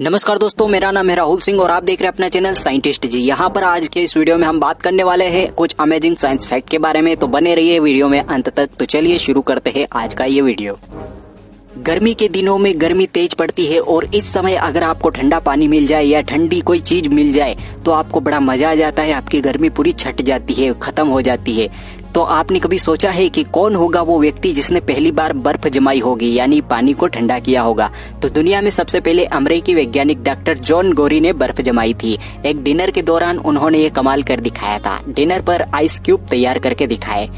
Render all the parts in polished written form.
नमस्कार दोस्तों, मेरा नाम है राहुल सिंह और आप देख रहे हैं अपना चैनल साइंटिस्ट जी। यहाँ पर आज के इस वीडियो में हम बात करने वाले हैं कुछ अमेजिंग साइंस फैक्ट के बारे में, तो बने रहिए वीडियो में अंत तक। तो चलिए शुरू करते हैं आज का ये वीडियो। गर्मी के दिनों में गर्मी तेज पड़ती है और इस समय अगर आपको ठंडा पानी मिल जाए या ठंडी कोई चीज मिल जाए तो आपको बड़ा मजा आ जाता है, आपकी गर्मी पूरी छट जाती है, खत्म हो जाती है। तो आपने कभी सोचा है कि कौन होगा वो व्यक्ति जिसने पहली बार बर्फ जमाई होगी, यानी पानी को ठंडा किया होगा? तो दुनिया में सबसे पहले अमेरिकी वैज्ञानिक डॉक्टर जॉन गोरी ने बर्फ जमाई थी। एक डिनर के दौरान उन्होंने ये कमाल कर दिखाया था। डिनर पर आइस क्यूब तैयार करके दिखाए।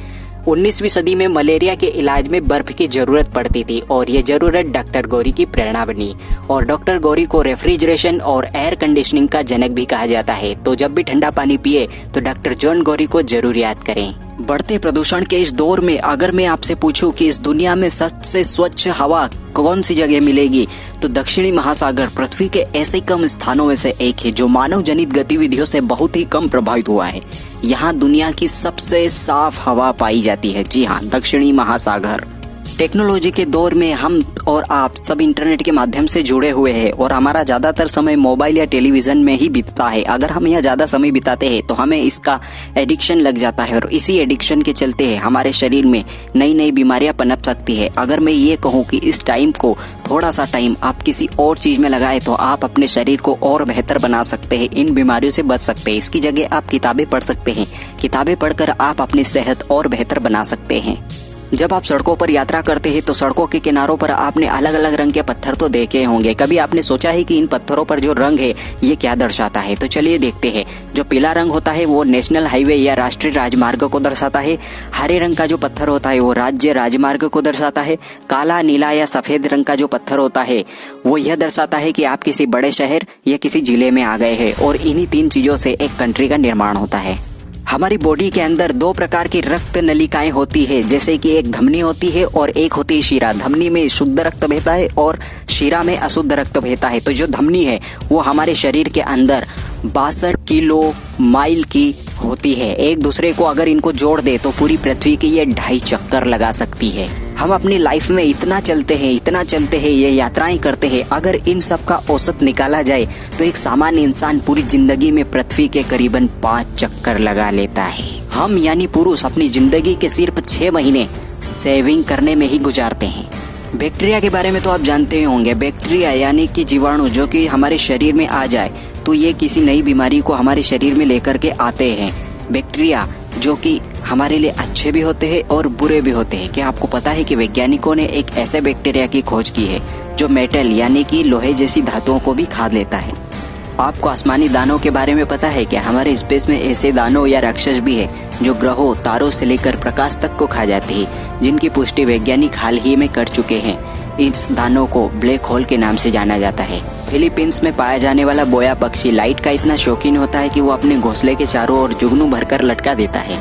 19वीं सदी में मलेरिया के इलाज में बर्फ की जरूरत पड़ती थी और ये जरूरत डॉक्टर गोरी की प्रेरणा बनी। और डॉक्टर गोरी को रेफ्रिजरेशन और एयर कंडीशनिंग का जनक भी कहा जाता है। तो जब भी ठंडा पानी पिए तो डॉक्टर जॉन गोरी को जरूर याद करें। बढ़ते प्रदूषण के इस दौर में अगर मैं आपसे पूछूं कि इस दुनिया में सबसे स्वच्छ हवा कौन सी जगह मिलेगी, तो दक्षिणी महासागर पृथ्वी के ऐसे कम स्थानों में से एक है जो मानव जनित गतिविधियों से बहुत ही कम प्रभावित हुआ है। यहाँ दुनिया की सबसे साफ हवा पाई जाती है। जी हाँ, दक्षिणी महासागर। टेक्नोलॉजी के दौर में हम और आप सब इंटरनेट के माध्यम से जुड़े हुए हैं और हमारा ज्यादातर समय मोबाइल या टेलीविजन में ही बीतता है। अगर हम यहाँ ज्यादा समय बिताते हैं तो हमें इसका एडिक्शन लग जाता है और इसी एडिक्शन के चलते हमारे शरीर में नई नई बीमारियां पनप सकती है। अगर मैं ये कहूँ कि इस टाइम को थोड़ा सा टाइम आप किसी और चीज में लगाए तो आप अपने शरीर को और बेहतर बना सकते हैं, इन बीमारियों से बच सकते हैं। इसकी जगह आप किताबें पढ़ सकते हैं। किताबें पढ़कर आप अपनी सेहत और बेहतर बना सकते हैं। जब आप सड़कों पर यात्रा करते हैं तो सड़कों के किनारों पर आपने अलग अलग रंग के पत्थर तो देखे होंगे। कभी आपने सोचा है कि इन पत्थरों पर जो रंग है ये क्या दर्शाता है? तो चलिए देखते हैं। जो पीला रंग होता है वो नेशनल हाईवे या राष्ट्रीय राजमार्ग को दर्शाता है। हरे रंग का जो पत्थर होता है वो राज्य राजमार्ग को दर्शाता है। काला, नीला या सफेद रंग का जो पत्थर होता है वो यह दर्शाता है कि आप किसी बड़े शहर या किसी जिले में आ गए हैं। और इन्हीं तीन चीजों से एक कंट्री का निर्माण होता है। हमारी बॉडी के अंदर दो प्रकार की रक्त नलिकाएं होती है, जैसे कि एक धमनी होती है और एक होती है शिरा। धमनी में शुद्ध रक्त बहता है और शिरा में अशुद्ध रक्त बहता है। तो जो धमनी है वो हमारे शरीर के अंदर 62 किलो माइल की होती है। एक दूसरे को अगर इनको जोड़ दे तो पूरी पृथ्वी के ये 2.5 चक्कर लगा सकती है। हम अपनी लाइफ में इतना चलते हैं, ये यात्राएं करते हैं। अगर इन सब का औसत निकाला जाए तो एक सामान्य इंसान पूरी जिंदगी में पृथ्वी के करीबन 5 चक्कर लगा लेता है। हम यानी पुरुष अपनी जिंदगी के सिर्फ 6 महीने सेविंग करने में ही गुजारते हैं। बैक्टीरिया के बारे में तो आप जानते ही होंगे। बैक्टीरिया यानी कि जीवाणु जो कि हमारे शरीर में आ जाए तो ये किसी नई बीमारी को हमारे शरीर में लेकर के आते हैं। बैक्टीरिया जो कि हमारे लिए अच्छे भी होते हैं और बुरे भी होते हैं। क्या आपको पता है कि वैज्ञानिकों ने एक ऐसे बैक्टीरिया की खोज की है जो मेटल यानी कि लोहे जैसी धातुओं को भी खा लेता है? आपको आसमानी दानों के बारे में पता है क्या? हमारे स्पेस में ऐसे दानों या राक्षस भी है जो ग्रहों, तारों से लेकर प्रकाश तक को खा जाते हैं, जिनकी पुष्टि वैज्ञानिक हाल ही में कर चुके हैं। इस दानों को ब्लैक होल के नाम से जाना जाता है। फिलीपींस में पाया जाने वाला बोया पक्षी लाइट का इतना शौकीन होता है कि वो अपने घोंसले के चारों ओर जुगनू भरकर लटका देता है।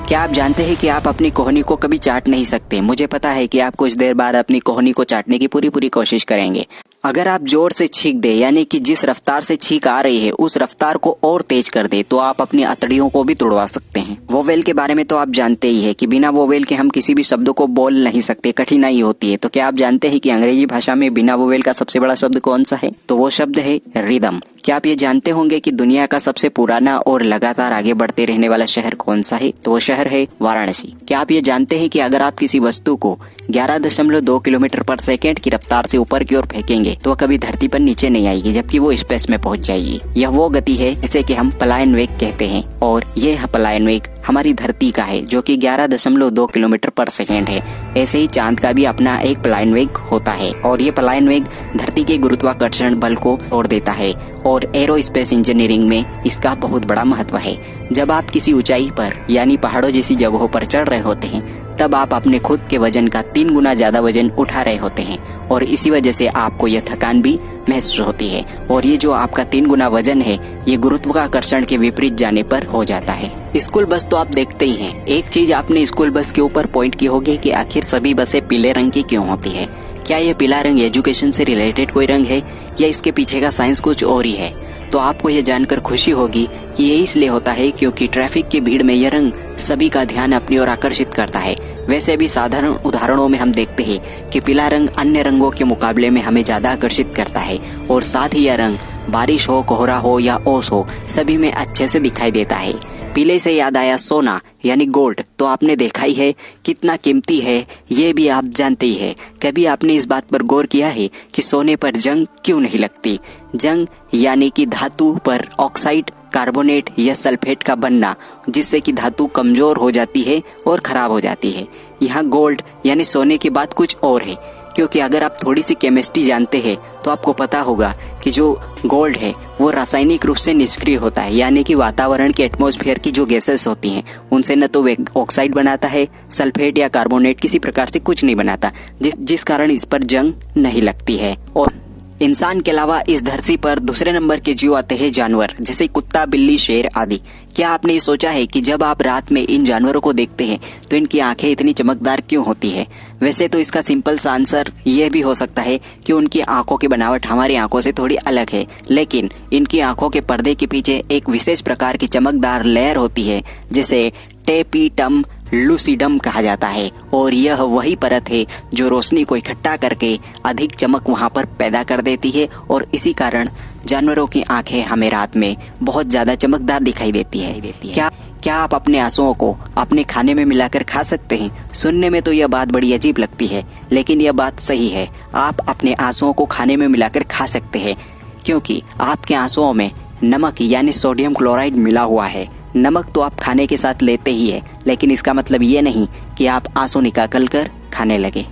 क्या आप जानते हैं कि आप अपनी कोहनी को कभी चाट नहीं सकते? मुझे पता है कि आप कुछ देर बाद अपनी कोहनी को चाटने की पूरी कोशिश करेंगे। अगर आप जोर से छींक दे, यानी कि जिस रफ्तार से छींक आ रही है उस रफ्तार को और तेज कर दे, तो आप अपनी अतड़ियों को भी तुड़वा सकते हैं। वोवेल के बारे में तो आप जानते ही है कि बिना वोवेल के हम किसी भी शब्द को बोल नहीं सकते, कठिनाई होती है। तो क्या आप जानते हैं कि अंग्रेजी भाषा में बिना वोवेल का सबसे बड़ा शब्द कौन सा है? तो वो शब्द है रिदम। क्या आप ये जानते होंगे कि दुनिया का सबसे पुराना और लगातार आगे बढ़ते रहने वाला शहर कौन सा है? तो वो शहर है वाराणसी। क्या आप ये जानते हैं कि अगर आप किसी वस्तु को 11.2 किलोमीटर पर सेकेंड की रफ्तार से ऊपर की ओर फेंकेंगे तो कभी धरती पर नीचे नहीं आएगी, जबकि वो स्पेस में पहुंच जाएगी। यह वो गति है जिसे कि हम पलायन वेग कहते हैं और यह पलायन वेग हमारी धरती का है जो कि 11.2 किलोमीटर पर सेकेंड है। ऐसे ही चांद का भी अपना एक पलायन वेग होता है और ये पलायन वेग धरती के गुरुत्वाकर्षण बल को तोड़ देता है और एरोस्पेस इंजीनियरिंग में इसका बहुत बड़ा महत्व है। जब आप किसी ऊंचाई पर यानी पहाड़ों जैसी जगहों पर चढ़ रहे होते हैं तब आप अपने खुद के वजन का 3 गुना ज्यादा वजन उठा रहे होते हैं और इसी वजह से आपको यह थकान भी महसूस होती है। और ये जो आपका 3 गुना वजन है ये गुरुत्वाकर्षण के विपरीत जाने पर हो जाता है। स्कूल बस तो आप देखते ही हैं। एक चीज आपने स्कूल बस के ऊपर पॉइंट की होगी कि आखिर सभी बसें पीले रंग की क्यों होती है? क्या ये पीला रंग एजुकेशन से रिलेटेड कोई रंग है या इसके पीछे का साइंस कुछ और ही है? तो आपको यह जानकर खुशी होगी कि ये इसलिए होता है क्योंकि ट्रैफिक की भीड़ में यह रंग सभी का ध्यान अपनी ओर आकर्षित करता है। वैसे भी साधारण उदाहरणों में हम देखते हैं कि पीला रंग अन्य रंगों के मुकाबले में हमें ज्यादा आकर्षित करता है और साथ ही यह रंग बारिश हो, कोहरा हो या ओस हो, सभी में अच्छे से दिखाई देता है। पीले से याद आया सोना यानी गोल्ड, तो आपने देखा ही है कितना कीमती है, ये भी आप जानते ही है। कभी आपने इस बात पर गौर किया है कि सोने पर जंग क्यों नहीं लगती? जंग यानी कि धातु पर ऑक्साइड, कार्बोनेट या सल्फेट का बनना, जिससे कि धातु कमजोर हो जाती है और खराब हो जाती है। यहाँ गोल्ड यानी सोने की बात कुछ और है, क्योंकि अगर आप थोड़ी सी केमिस्ट्री जानते हैं तो आपको पता होगा कि जो गोल्ड है वो रासायनिक रूप से निष्क्रिय होता है, यानी कि वातावरण के एटमॉस्फेयर की जो गैसेस होती हैं उनसे न तो वे ऑक्साइड बनाता है, सल्फेट या कार्बोनेट किसी प्रकार से कुछ नहीं बनाता, जिस कारण इस पर जंग नहीं लगती है। और इंसान के अलावा इस धरती पर दूसरे नंबर के जीव आते हैं जानवर, जैसे कुत्ता, बिल्ली, शेर आदि। क्या आपने ये सोचा है कि जब आप रात में इन जानवरों को देखते हैं तो इनकी आंखें इतनी चमकदार क्यों होती है? वैसे तो इसका सिंपल सा आंसर यह भी हो सकता है कि उनकी आंखों की बनावट हमारी आंखों से थोड़ी अलग है, लेकिन इनकी आंखों के पर्दे के पीछे एक विशेष प्रकार की चमकदार लेयर होती है जिसे टेपिटम लूसिडम कहा जाता है, और यह वही परत है जो रोशनी को इकट्ठा करके अधिक चमक वहां पर पैदा कर देती है, और इसी कारण जानवरों की आंखें हमें रात में बहुत ज्यादा चमकदार दिखाई देती है। क्या आप अपने आंसुओं को अपने खाने में मिलाकर खा सकते हैं? सुनने में तो यह बात बड़ी अजीब लगती है, लेकिन यह बात सही है। आप अपने आंसुओं को खाने में मिलाकर खा सकते हैं, क्योंकि आपके आंसुओं में नमक यानी सोडियम क्लोराइड मिला हुआ है। नमक तो आप खाने के साथ लेते ही है, लेकिन इसका मतलब ये नहीं कि आप आंसू निकाल कर खाने लगे।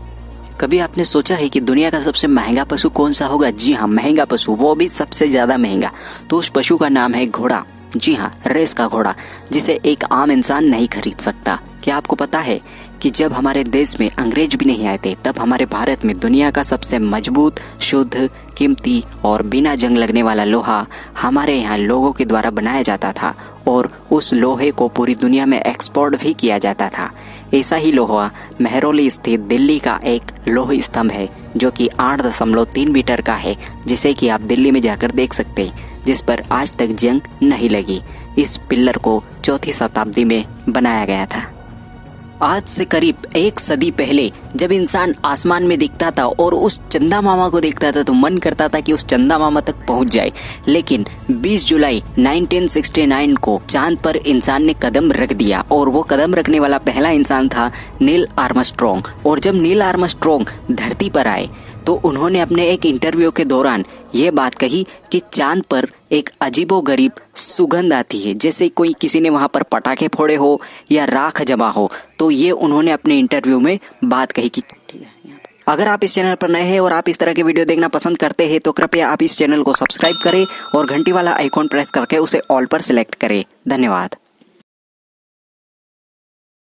कभी आपने सोचा है कि दुनिया का सबसे महंगा पशु कौन सा होगा? जी हाँ, महंगा पशु, वो भी सबसे ज्यादा महंगा। तो उस पशु का नाम है घोड़ा। जी हाँ, रेस का घोड़ा, जिसे एक आम इंसान नहीं खरीद सकता। क्या आपको पता है कि जब हमारे देश में अंग्रेज भी नहीं आए थे, तब हमारे भारत में दुनिया का सबसे मजबूत, शुद्ध, कीमती और बिना जंग लगने वाला लोहा हमारे यहाँ लोगों के द्वारा बनाया जाता था, और उस लोहे को पूरी दुनिया में एक्सपोर्ट भी किया जाता था। ऐसा ही लोहा मेहरौली स्थित दिल्ली का एक लौह स्तंभ है, जो कि 8.3 मीटर का है, जिसे कि आप दिल्ली में जाकर देख सकते हैं, जिस पर आज तक जंग नहीं लगी। इस पिल्लर को 4वीं शताब्दी में बनाया गया था। आज से करीब 1 सदी पहले जब इंसान आसमान में दिखता था और उस चंदा मामा को देखता था तो मन करता था कि उस चंदा मामा तक पहुंच जाए, लेकिन 20 जुलाई 1969 को चांद पर इंसान ने कदम रख दिया, और वो कदम रखने वाला पहला इंसान था नील आर्मस्ट्रॉन्ग। और जब नील आर्मस्ट्रॉन्ग धरती पर आए तो उन्होंने अपने एक इंटरव्यू के दौरान ये बात कही कि चांद पर एक अजीबोगरीब सुगंध आती है, जैसे कोई किसी ने वहां पर पटाखे फोड़े हो या राख जमा हो। तो ये उन्होंने अपने इंटरव्यू में बात कही कि अगर आप इस चैनल पर नए हैं और आप इस तरह के वीडियो देखना पसंद करते हैं तो कृपया आप इस चैनल को सब्सक्राइब करें और घंटी वाला आइकॉन प्रेस करके उसे ऑल पर सिलेक्ट करें। धन्यवाद।